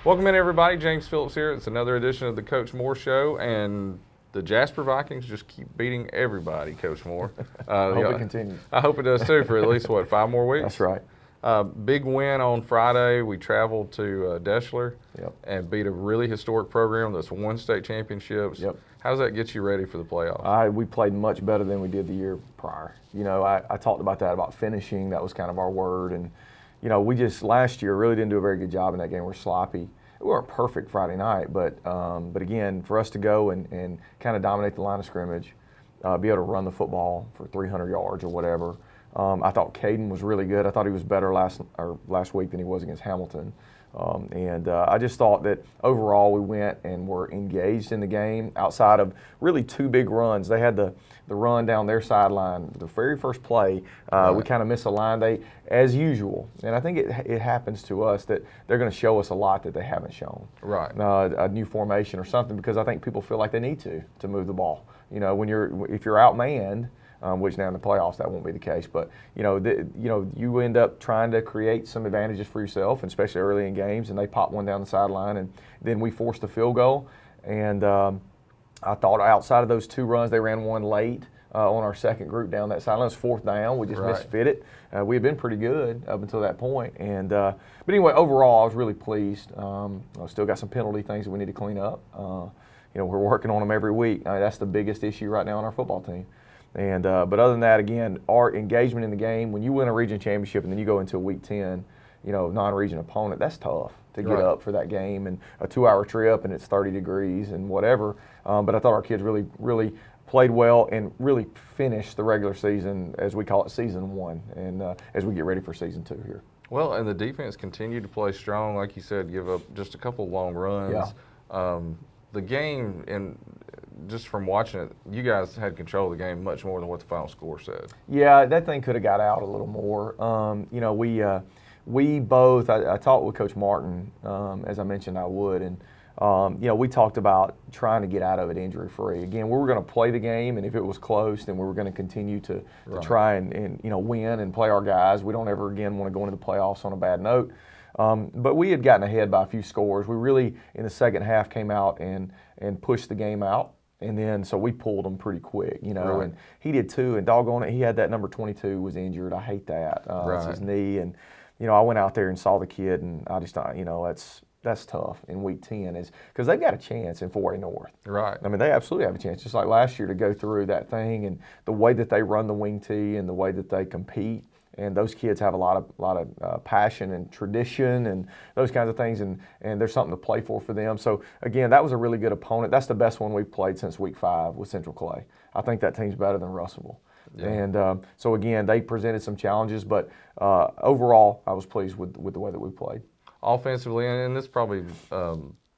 Welcome in, everybody. James Phillips here. It's another edition of the Coach Moore Show, and the Jasper Vikings just keep beating everybody, Coach Moore. I hope it continues. I hope it does too for at least, 5 more weeks? That's right. Big win on Friday. We traveled to Deschler and beat a really historic program that's won state championships. Yep. How does that get you ready for the playoffs? We played much better than we did the year prior. You know, I talked about that, about finishing. That was kind of our word. And, you know, we just last year really didn't do a very good job in that game. We're sloppy. We weren't perfect Friday night, but again, for us to go and kind of dominate the line of scrimmage, be able to run the football for 300 yards or whatever. I thought Caden was really good. I thought he was better last week than he was against Hamilton. I just thought that overall we went and were engaged in the game outside of really 2 big runs. They had the run down their sideline. The very first play, we kind of missed a line. As usual, and I think it happens to us that they're going to show us a lot that they haven't shown. Right. A new formation or something, because I think people feel like they need to move the ball. You know, if you're outmanned, which now in the playoffs that won't be the case, but you end up trying to create some advantages for yourself, and especially early in games, and they pop one down the sideline, and then we forced a field goal. And I thought outside of those 2 runs, they ran one late on our second group down that sideline. It was 4th down. We just misfit it. We had been pretty good up until that point. But anyway, overall, I was really pleased. I still got some penalty things that we need to clean up. We're working on them every week. That's the biggest issue right now on our football team. But other than that, again, our engagement in the game, when you win a region championship and then you go into a week 10, non-region opponent, that's tough to get up for that game, and a 2-hour trip and it's 30 degrees and whatever. But I thought our kids really, really played well and really finished the regular season, as we call it, season 1, and as we get ready for season 2 here. Well, and the defense continued to play strong, like you said, give up just a couple long runs. Yeah. The game, and just from watching it, you guys had control of the game much more than what the final score said. Yeah, that thing could have got out a little more. We both, I talked with Coach Martin, as I mentioned I would, and we talked about trying to get out of it injury-free. Again, we were going to play the game, and if it was close, then we were going to continue to try and win and play our guys. We don't ever again want to go into the playoffs on a bad note. But we had gotten ahead by a few scores. We really, in the second half, came out and pushed the game out. And then, so we pulled them pretty quick, and he did too. And doggone it, he had that number 22 was injured. I hate that. It's his knee. And, I went out there and saw the kid, and I just thought, that's tough in week 10 because they've got a chance in 4A North. Right. I mean, they absolutely have a chance, just like last year, to go through that thing and the way that they run the wing tee and the way that they compete. And those kids have a lot of passion and tradition and those kinds of things, and there's something to play for them. So, again, that was a really good opponent. That's the best one we've played since week 5 with Central Clay. I think that team's better than Russellville. Yeah. And so, again, they presented some challenges, but overall, I was pleased with the way that we played. Offensively, and this probably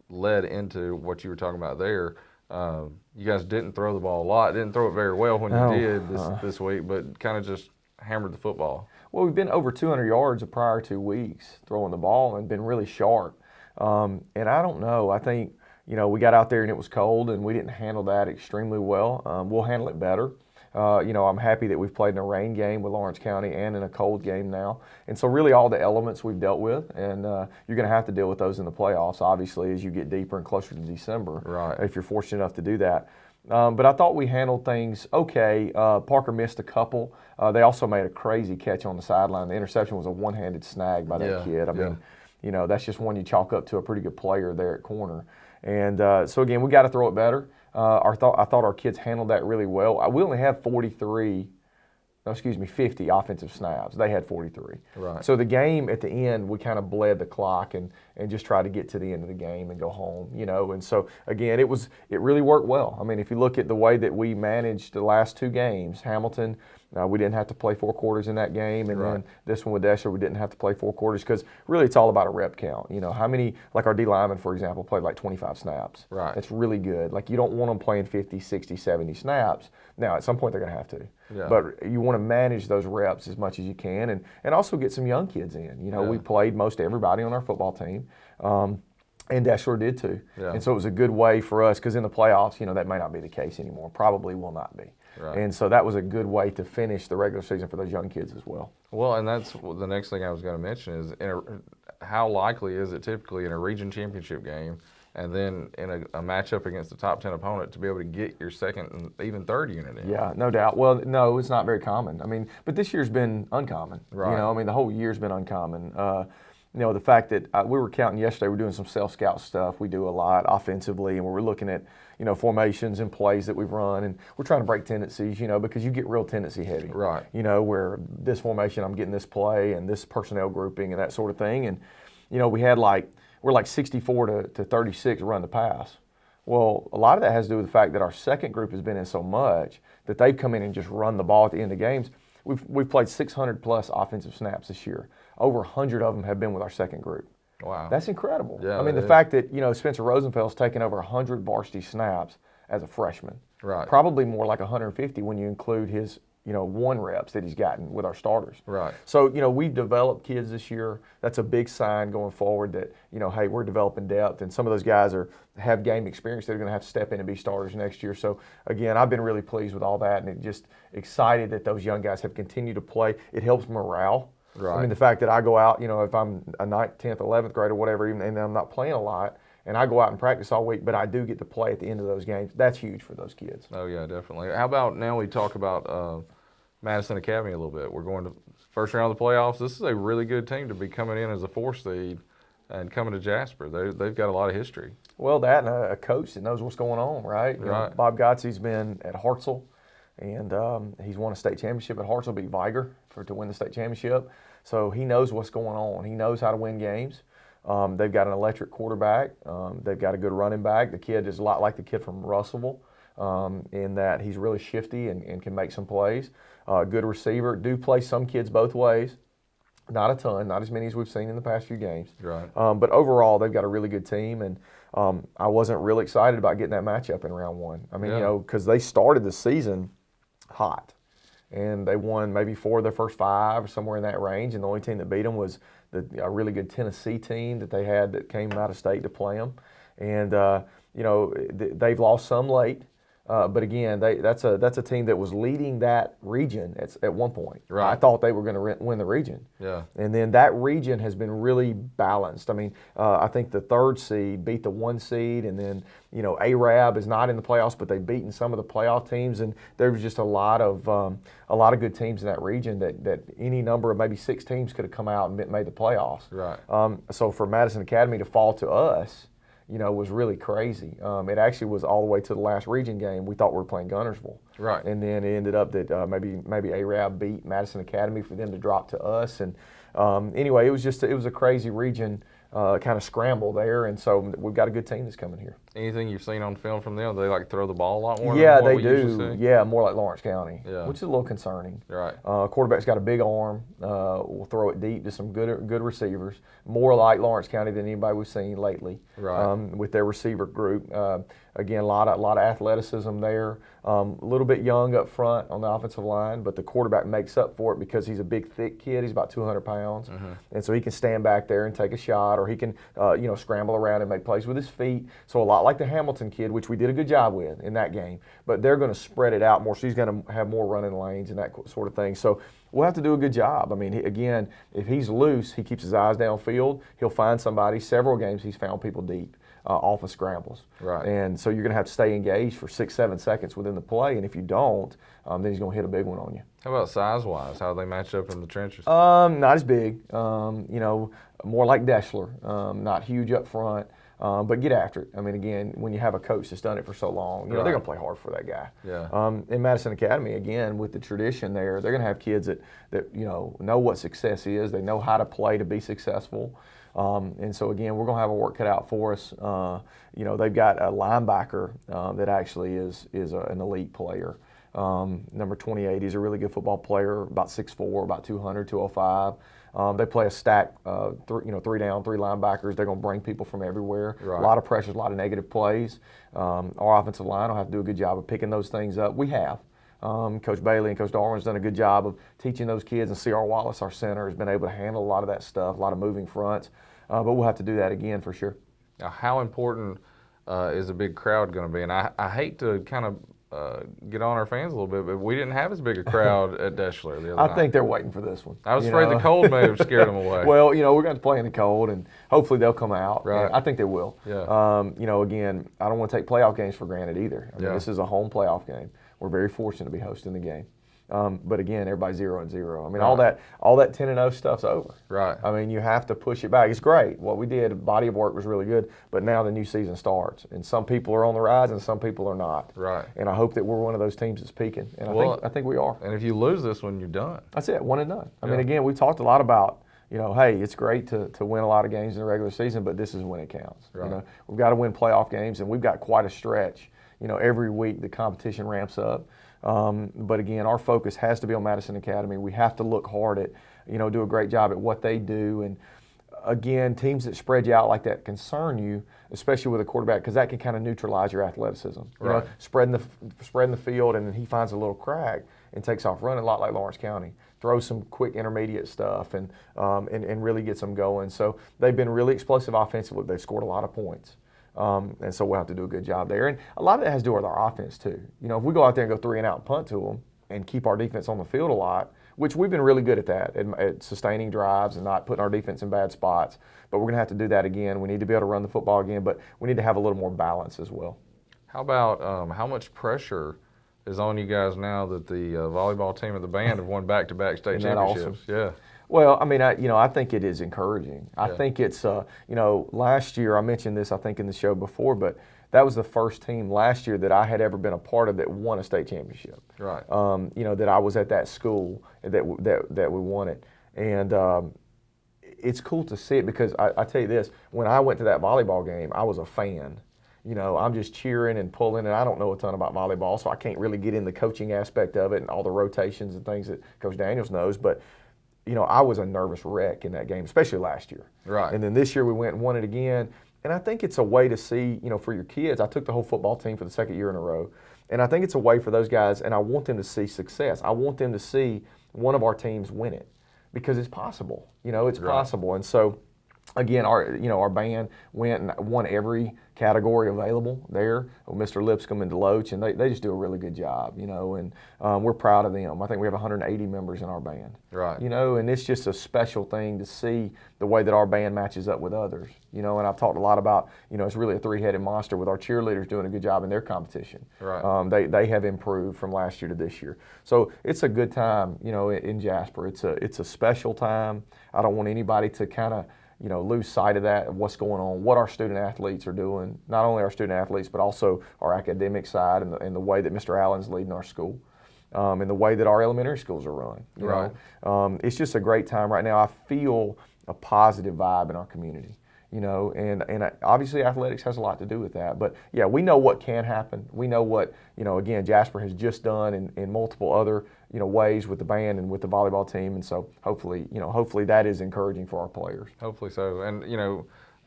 led into what you were talking about there, you guys didn't throw the ball a lot, didn't throw it very well when you did this week, but kind of just hammered the football. Well, we've been over 200 yards the prior 2 weeks throwing the ball and been really sharp. And I don't know. I think, we got out there and it was cold and we didn't handle that extremely well. We'll handle it better. I'm happy that we've played in a rain game with Lawrence County and in a cold game now. And so really all the elements we've dealt with, and you're going to have to deal with those in the playoffs, obviously, as you get deeper and closer to December, if you're fortunate enough to do that. But I thought we handled things okay. Parker missed a couple. They also made a crazy catch on the sideline. The interception was a one-handed snag by that kid. I mean, that's just one you chalk up to a pretty good player there at corner. And so, again, we got to throw it better. I thought our kids handled that really well. We only have 50 offensive snaps. They had 43. Right. So the game at the end, we kind of bled the clock and just tried to get to the end of the game and go home, And so, again, it really worked well. I mean, if you look at the way that we managed the last 2 games, Hamilton, we didn't have to play 4 quarters in that game, and then this one with Deschler, we didn't have to play 4 quarters because really it's all about a rep count. How many, like our D lineman, for example, played like 25 snaps. Right. That's really good. Like, you don't want them playing 50, 60, 70 snaps. Now, at some point they're going to have to. Yeah. But you want to manage those reps as much as you can and also get some young kids in. We played most everybody on our football team. And Deschler did too. Yeah. And so it was a good way for us, because in the playoffs, that may not be the case anymore. Probably will not be. Right. And so that was a good way to finish the regular season for those young kids as well. Well, and that's the next thing I was going to mention is how likely is it typically in a region championship game and then in a matchup against a top 10 opponent to be able to get your second and even third unit in? Yeah, no doubt. Well, no, it's not very common. I mean, but this year's been uncommon. Right. You know, I mean, the whole year's been uncommon. You know, the fact that we were counting yesterday, we're doing some self-scout stuff. We do a lot offensively, and we're looking at, you know, formations and plays that we've run, and we're trying to break tendencies, you know, because you get real tendency heavy. Right. You know, where this formation, I'm getting this play and this personnel grouping and that sort of thing. And, you know, we're like 64 to 36 run the pass. Well, a lot of that has to do with the fact that our second group has been in so much that they've come in and just run the ball at the end of games. We've played 600 plus offensive snaps this year. Over 100 of them have been with our second group. Wow. That's incredible. Yeah, I mean, the fact that, you know, Spencer Rosenfeld's taken over 100 varsity snaps as a freshman. Right. Probably more like 150 when you include his, you know, 1 reps that he's gotten with our starters. Right. So, you know, we've developed kids this year. That's a big sign going forward that, you know, hey, we're developing depth, and some of those guys have game experience. They're going to have to step in and be starters next year. So, again, I've been really pleased with all that, and just excited that those young guys have continued to play. It helps morale. Right. I mean, the fact that I go out, you know, if I'm a 9th, 10th, 11th grade or whatever, even and I'm not playing a lot, and I go out and practice all week, but I do get to play at the end of those games, that's huge for those kids. Oh, yeah, definitely. How about now we talk about Madison Academy a little bit. We're going to first round of the playoffs. This is a really good team to be coming in as a 4 seed and coming to Jasper. They've got a lot of history. Well, that and a coach that knows what's going on, right? You Right. know, Bob Gottes's been at Hartselle, and he's won a state championship at Hartselle, beat Viger to win the state championship. So he knows what's going on. He knows how to win games. They've got an electric quarterback. They've got a good running back. The kid is a lot like the kid from Russellville in that he's really shifty and can make some plays. Good receiver. Do play some kids both ways. Not a ton, not as many as we've seen in the past few games. Right. But overall, they've got a really good team, and I wasn't really excited about getting that matchup in round 1. I mean, Yeah. you know, because they started the season hot, and they won maybe 4 of their first 5 or somewhere in that range, and the only team that beat them was a really good Tennessee team that they had that came out of state to play them. And, you know, they've lost some late. But again, that's a team that was leading that region at one point. Right. I thought they were going to win the region. Yeah. And then that region has been really balanced. I mean, I think the 3rd seed beat the 1 seed, and then, you know, Arab is not in the playoffs, but they've beaten some of the playoff teams, and there was just a lot of good teams in that region that any number of maybe 6 teams could have come out and made the playoffs. Right. So for Madison Academy to fall to us, you know, was really crazy. It actually was all the way to the last region game. We thought we were playing Guntersville. Right. And then it ended up that maybe Arab beat Madison Academy for them to drop to us. And anyway, it was a crazy region kind of scramble there. And so we've got a good team that's coming here. Anything you've seen on film from them? They like throw the ball a lot more. Yeah, than what they we usually do. see? Yeah, more like Lawrence County, Yeah. which is a little concerning. Right. Quarterback's got a big arm. Will throw it deep to some good receivers. More like Lawrence County than anybody we've seen lately. Right. With their receiver group. Again, a lot of athleticism there. A little bit young up front on the offensive line, but the quarterback makes up for it because he's a big, thick kid. He's about 200 pounds, and so he can stand back there and take a shot, or he can, scramble around and make plays with his feet. So a lot like the Hamilton kid, which we did a good job with in that game. But they're going to spread it out more, so he's going to have more running lanes and that sort of thing. So we'll have to do a good job. I mean, again, if he's loose, he keeps his eyes downfield. He'll find somebody. Several games he's found people deep. Off of scrambles. Right. And so you're going to have to stay engaged for 6-7 seconds within the play, and if you don't, then he's going to hit a big one on you. How about size-wise? How do they match up in the trenches? Not as big. More like Deschler. Not huge up front, but get after it. I mean, again, when you have a coach that's done it for so long, they're going to play hard for that guy. Yeah. In Madison Academy, again, with the tradition there, they're going to have kids that know what success is. They know how to play to be successful. And so again, we're going to have a work cut out for us. They've got a linebacker that actually is an elite player. Number 28, he's a really good football player, about 6'4", about 200, 205. They play a stack, 3 down, 3 linebackers. They're going to bring people from everywhere. Right. A lot of pressures, a lot of negative plays. Our offensive line will have to do a good job of picking those things up. We have. Coach Bailey and Coach Darwin's done a good job of teaching those kids, and C.R. Wallace, our center, has been able to handle a lot of that stuff, a lot of moving fronts. But we'll have to do that again for sure. Now, how important is a big crowd going to be? And I hate to kind of get on our fans a little bit, but we didn't have as big a crowd at Deschler the other night. I think they're waiting for this one. I was afraid the cold may have scared them away. Well, we're going to play in the cold, and hopefully they'll come out. Right. And I think they will. Yeah. Again, I don't want to take playoff games for granted either. I mean, Yeah. this is a home playoff game. We're very fortunate to be hosting the game. But again, everybody's 0-0. I mean, Right. all that 10-0 stuff's over. Right. I mean, you have to push it back. It's great. What we did, body of work was really good, but now the new season starts, and some people are on the rise and some people are not. Right. And I hope that we're one of those teams that's peaking, and I think we are. And if you lose this one, you're done. That's it, one and done. I mean, Yeah. again, we talked a lot about, hey, it's great to win a lot of games in the regular season, but this is when it counts. Right. We've got to win playoff games, and we've got quite a stretch. Every week the competition ramps up. But again, our focus has to be on Madison Academy. We have to look hard at, do a great job at what they do. And again, teams that spread you out like that concern you, especially with a quarterback, because that can kind of neutralize your athleticism. Right. Spreading the field, and then he finds a little crack and takes off running, a lot like Lawrence County. Throws some quick intermediate stuff and really gets them going. So they've been really explosive offensively. They've scored a lot of points. And so we'll have to do a good job there. And a lot of it has to do with our offense too. If we go out there and go 3 and out and punt to them and keep our defense on the field a lot, which we've been really good at that, at sustaining drives and not putting our defense in bad spots. But we're going to have to do that again. We need to be able to run the football again, but we need to have a little more balance as well. How about how much pressure is on you guys now that the volleyball team and the band have won back-to-back state Isn't that championships? awesome? Yeah. Well, I mean, I think it is encouraging. I Yeah. think it's, last year, I mentioned this, I think, in the show before, but that was the first team last year that I had ever been a part of that won a state championship. Right. That I was at that school that we won it. And it's cool to see it because I tell you this, when I went to that volleyball game, I was a fan. I'm just cheering and pulling, and I don't know a ton about volleyball, so I can't really get in the coaching aspect of it and all the rotations and things that Coach Daniels knows, but I was a nervous wreck in that game, especially last year. Right. And then this year we went and won it again. And I think it's a way to see, for your kids. I took the whole football team for the second year in a row. And I think it's a way for those guys, and I want them to see success. I want them to see one of our teams win it because it's possible. It's Right. possible. And so, again, our band went and won every category available there. Mr. Lipscomb and Deloach, and they just do a really good job, and we're proud of them. I think we have 180 members in our band. Right. And it's just a special thing to see the way that our band matches up with others. And I've talked a lot about, it's really a 3-headed monster with our cheerleaders doing a good job in their competition. Right. They have improved from last year to this year. So it's a good time, in Jasper. It's a special time. I don't want anybody to kind of lose sight of that, of what's going on, what our student athletes are doing, not only our student athletes, but also our academic side and the way that Mr. Allen's leading our school, and the way that our elementary schools are run. Right. It's just a great time right now. I feel a positive vibe in our community, and obviously athletics has a lot to do with that. But yeah, we know what can happen. We know what, again, Jasper has just done in multiple other, ways with the band and with the volleyball team. And so hopefully that is encouraging for our players. Hopefully so. And,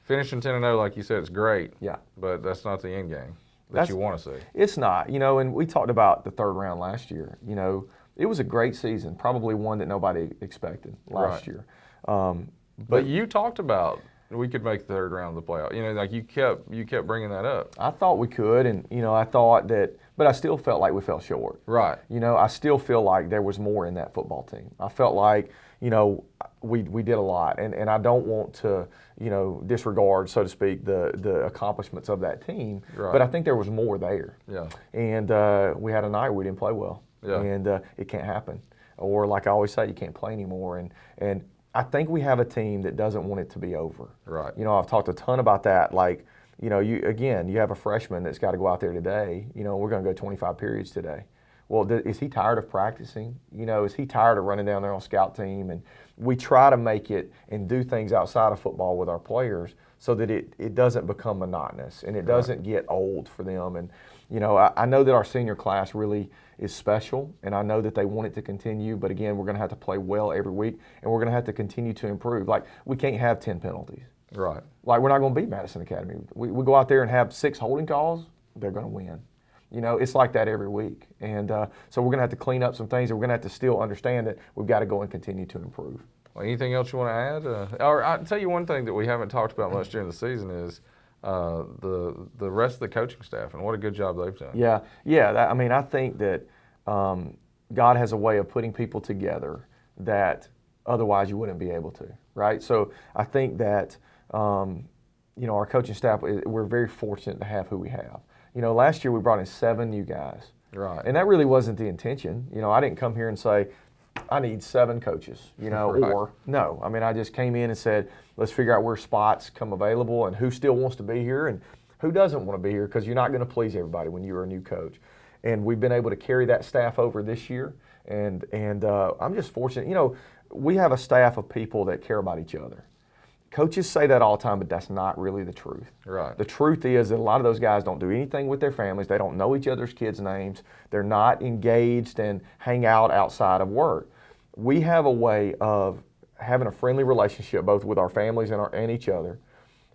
finishing 10-0, like you said, it's great. Yeah. But that's not the end game that you want to see. It's not, and we talked about the third round last year. It was a great season, probably one that nobody expected last year. But you talked about we could make the third round of the playoff. Like you kept bringing that up. I thought we could, and I thought that, but I still felt like we fell short. Right. I still feel like there was more in that football team. I felt like we did a lot, and I don't want to disregard, so to speak, the accomplishments of that team. Right. But I think there was more there. Yeah. And we had a night where we didn't play well. Yeah. And it can't happen. Or like I always say, you can't play anymore. And I think we have a team that doesn't want it to be over. Right. I've talked a ton about that. Like, you have a freshman that's got to go out there today. We're going to go 25 periods today. Well, is he tired of practicing? Is he tired of running down there on scout team? And we try to make it and do things outside of football with our players so that it doesn't become monotonous and it doesn't get old for them. And, I know that our senior class really is special, and I know that they want it to continue. But again, we're going to have to play well every week, and we're going to have to continue to improve. Like, we can't have 10 penalties. Right. Like, we're not going to beat Madison Academy. We go out there and have 6 holding calls, they're going to win. It's like that every week. And so we're going to have to clean up some things, and we're going to have to still understand that we've got to go and continue to improve. Well, anything else you want to add? Or I'll tell you one thing that we haven't talked about much during the season is the rest of the coaching staff, and what a good job they've done. Yeah, yeah. I mean, I think that God has a way of putting people together that otherwise you wouldn't be able to, right? So I think that our coaching staff, we're very fortunate to have who we have. Last year we brought in 7 new guys. Right. And that really wasn't the intention. I didn't come here and say, I need 7 coaches, Right. or no. I mean, I just came in and said, let's figure out where spots come available and who still wants to be here and who doesn't want to be here, because you're not going to please everybody when you're a new coach. And we've been able to carry that staff over this year. And I'm just fortunate. We have a staff of people that care about each other. Coaches say that all the time, but that's not really the truth. Right. The truth is that a lot of those guys don't do anything with their families. They don't know each other's kids' names. They're not engaged and hang out outside of work. We have a way of having a friendly relationship both with our families and each other,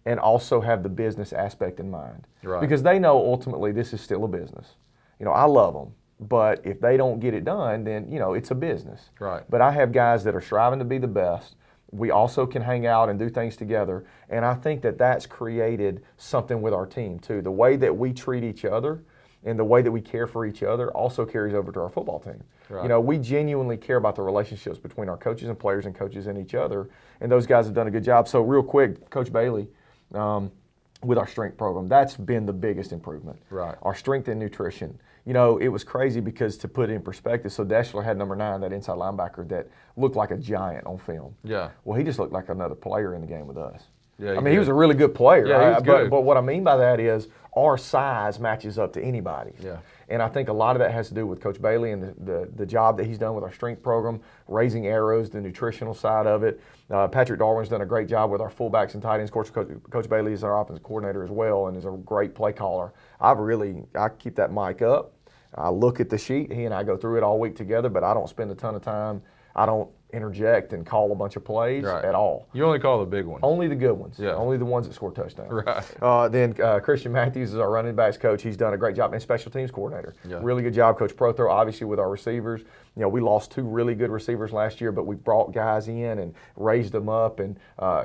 and also have the business aspect in mind. Right. Because they know ultimately this is still a business. I love them, but if they don't get it done, then it's a business. Right. But I have guys that are striving to be the best. We also can hang out and do things together, and I think that that's created something with our team too. The way that we treat each other and the way that we care for each other also carries over to our football team. Right. We genuinely care about the relationships between our coaches and players and coaches and each other, and those guys have done a good job. So real quick, Coach Bailey, with our strength program, that's been the biggest improvement. Right. Our strength and nutrition. It was crazy because, to put it in perspective, so Deschler had number 9, that inside linebacker that looked like a giant on film. Yeah. Well, he just looked like another player in the game with us. Yeah, he was a really good player. Yeah, he was good. But what I mean by that is our size matches up to anybody. Yeah. And I think a lot of that has to do with Coach Bailey and the job that he's done with our strength program, raising arrows, the nutritional side of it. Patrick Darwin's done a great job with our fullbacks and tight ends. Of course, Coach Bailey is our offensive coordinator as well and is a great play caller. I keep that mic up. I look at the sheet. He and I go through it all week together, but I don't spend a ton of time. I don't interject and call a bunch of plays at all. You only call the big ones. Only the good ones. Yeah. Only the ones that score touchdowns. Right. Then Christian Matthews is our running backs coach. He's done a great job, and special teams coordinator. Yeah. Really good job. Coach Prothro, obviously, with our receivers. We lost 2 really good receivers last year, but we brought guys in and raised them up and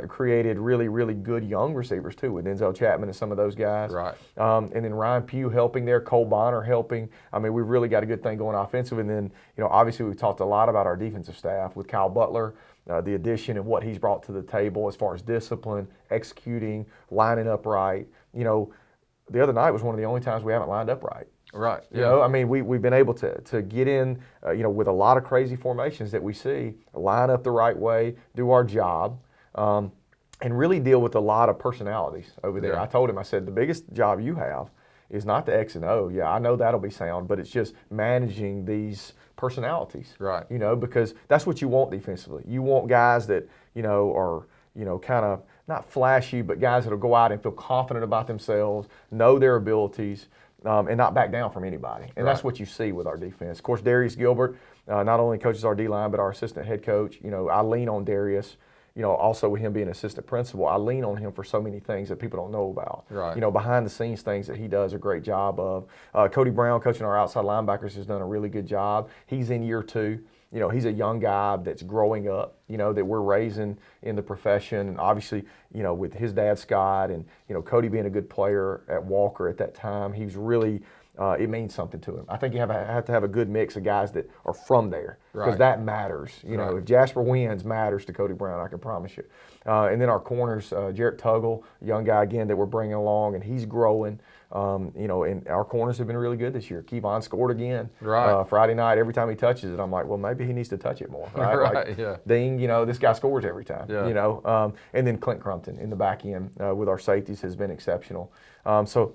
created really, really good young receivers too, with Denzel Chapman and some of those guys. Right. And then Ryan Pugh helping there, Cole Bonner helping. I mean, we've really got a good thing going offensive. And then, obviously we've talked a lot about our defensive staff with Kyle Butler, the addition and what he's brought to the table as far as discipline, executing, lining up right. The other night was one of the only times we haven't lined up right. Right. Yeah. I mean, we've been able to get in, with a lot of crazy formations that we see, line up the right way, do our job, and really deal with a lot of personalities over there. Yeah. I told him, I said, the biggest job you have is not the X and O. Yeah, I know that'll be sound, but it's just managing these personalities. Right. Because that's what you want defensively. You want guys that, are, kind of not flashy, but guys that'll go out and feel confident about themselves, know their abilities, and not back down from anybody. And that's what you see with our defense. Of course, Darius Gilbert not only coaches our D-line, but our assistant head coach. I lean on Darius. Also with him being assistant principal, I lean on him for so many things that people don't know about. Right. Behind the scenes things that he does a great job of. Cody Brown, coaching our outside linebackers, has done a really good job. He's in year 2. He's a young guy that's growing up, that we're raising in the profession. And obviously, with his dad, Scott, and, Cody being a good player at Walker at that time, he's really, it means something to him. I think you have to have a good mix of guys that are from there, because that matters. If Jasper wins, matters to Cody Brown, I can promise you. And then our corners, Jarrett Tuggle, a young guy again that we're bringing along, and he's growing. And our corners have been really good this year. Kevon scored again Friday night. Every time he touches it, I'm like, well, maybe he needs to touch it more. Right? Yeah. Ding, this guy scores every time. Yeah. And then Clint Crumpton in the back end with our safeties has been exceptional. So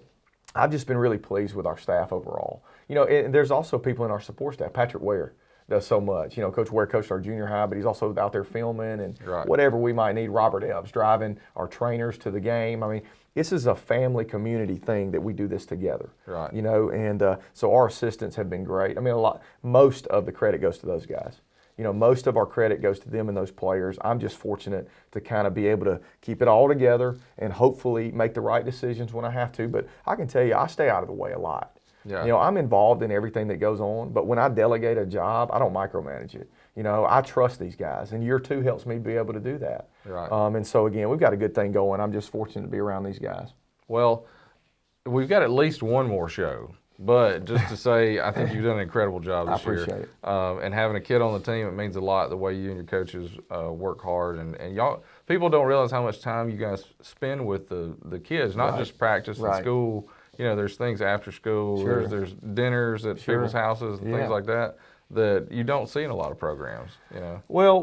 I've just been really pleased with our staff overall. And there's also people in our support staff. Patrick Ware does so much. Coach Ware coached our junior high, but he's also out there filming and whatever we might need. Robert Ebbs driving our trainers to the game. I mean, this is a family community thing that we do this together. Right. And so our assistants have been great. I mean, most of the credit goes to those guys. Most of our credit goes to them and those players. I'm just fortunate to kind of be able to keep it all together and hopefully make the right decisions when I have to. But I can tell you, I stay out of the way a lot. Yeah. I'm involved in everything that goes on, but when I delegate a job, I don't micromanage it. I trust these guys, and year 2 helps me be able to do that. Right. And so again, we've got a good thing going. I'm just fortunate to be around these guys. Well, we've got at least one more show. But just to say, I think you've done an incredible job this year. I appreciate it. And having a kid on the team, it means a lot the way you and your coaches work hard. And y'all, people don't realize how much time you guys spend with the kids, not just practice and school. You know, there's things after school. Sure. There's dinners at people's houses and things like that you don't see in a lot of programs. You know. Well,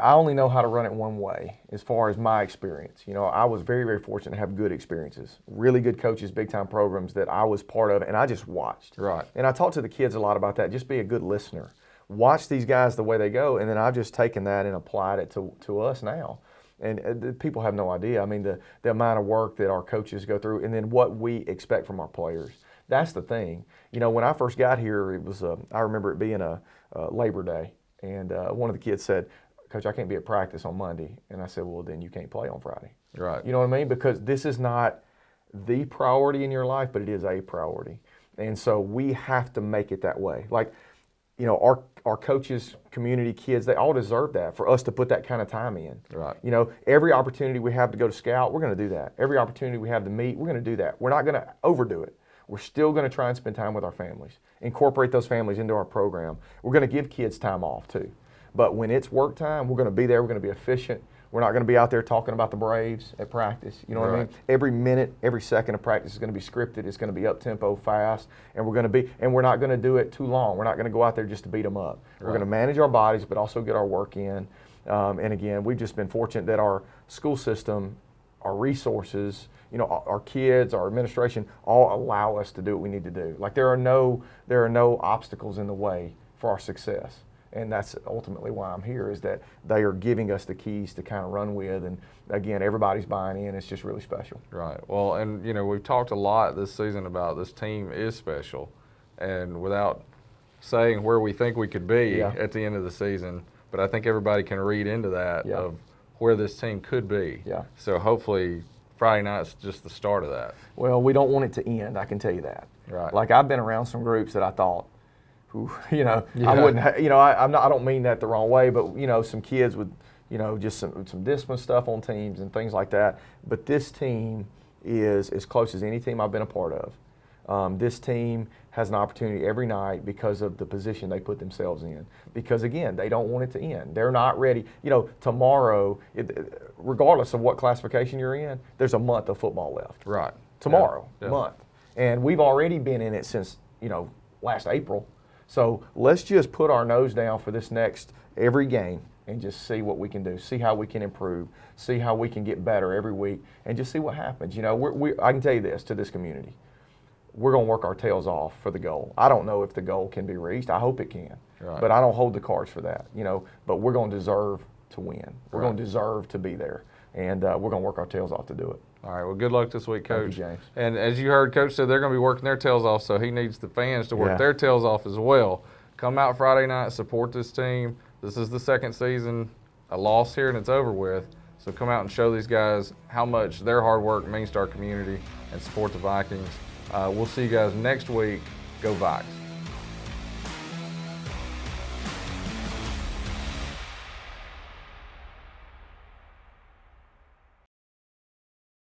I only know how to run it one way as far as my experience. You know, I was very, very fortunate to have good experiences, really good coaches, big-time programs that I was part of, and I just watched. Right. And I talked to the kids a lot about that. Just be a good listener. Watch these guys the way they go, and then I've just taken that and applied it to us now. And people have no idea. I mean, the amount of work that our coaches go through, and then what we expect from our players. That's the thing. You know, when I first got here, it was I remember it being a Labor Day, and one of the kids said, "Coach, I can't be at practice on Monday." And I said, "Well, then you can't play on Friday." Right. You know what I mean? Because this is not the priority in your life, but it is a priority. And so we have to make it that way. Like, you know, our coaches, community, kids, they all deserve that, for us to put that kind of time in. Right. You know, every opportunity we have to go to scout, we're going to do that. Every opportunity we have to meet, we're going to do that. We're not going to overdo it. We're still going to try and spend time with our families, incorporate those families into our program. We're going to give kids time off too. But when it's work time, we're going to be there. We're going to be efficient. We're not going to be out there talking about the Braves at practice. You know what I mean? Every minute, every second of practice is going to be scripted. It's going to be up-tempo, fast, and we're not going to do it too long. We're not going to go out there just to beat them up. We're going to manage our bodies, but also get our work in. And again, we've just been fortunate that our school system, our resources, you know, our kids, our administration, all allow us to do what we need to do. Like there are no obstacles in the way for our success. And that's ultimately why I'm here, is that they are giving us the keys to kind of run with. And again, everybody's buying in. It's just really special. Right. Well, and you know, we've talked a lot this season about this team is special, and without saying where we think we could be at the end of the season, but I think everybody can read into that of where this team could be. Yeah. So hopefully Friday night's just the start of that. Well, we don't want it to end, I can tell you that. Right. Like I've been around some groups that I thought, you know, I wouldn't, you know, I don't mean that the wrong way, but, you know, some kids with, you know, just some discipline stuff on teams and things like that. But this team is as close as any team I've been a part of. This team has an opportunity every night because of the position they put themselves in. Because, again, they don't want it to end. They're not ready. You know, tomorrow, regardless of what classification you're in, there's a month of football left. Right. Tomorrow, month. And we've already been in it since, you know, last April. So let's just put our nose down for this next every game and just see what we can do, see how we can improve, see how we can get better every week, and just see what happens. You know, I can tell you this to this community. We're going to work our tails off for the goal. I don't know if the goal can be reached. I hope it can. Right. But I don't hold the cards for that, you know. But we're going to deserve to win. We're going to deserve to be there. And we're going to work our tails off to do it. All right, well, good luck this week, Coach. Thank you, James. And as you heard, Coach said they're going to be working their tails off, so he needs the fans to work their tails off as well. Come out Friday night, support this team. This is the second season, a loss here, and it's over with. So come out and show these guys how much their hard work means to our community and support the Vikings. We'll see you guys next week. Go Vikes.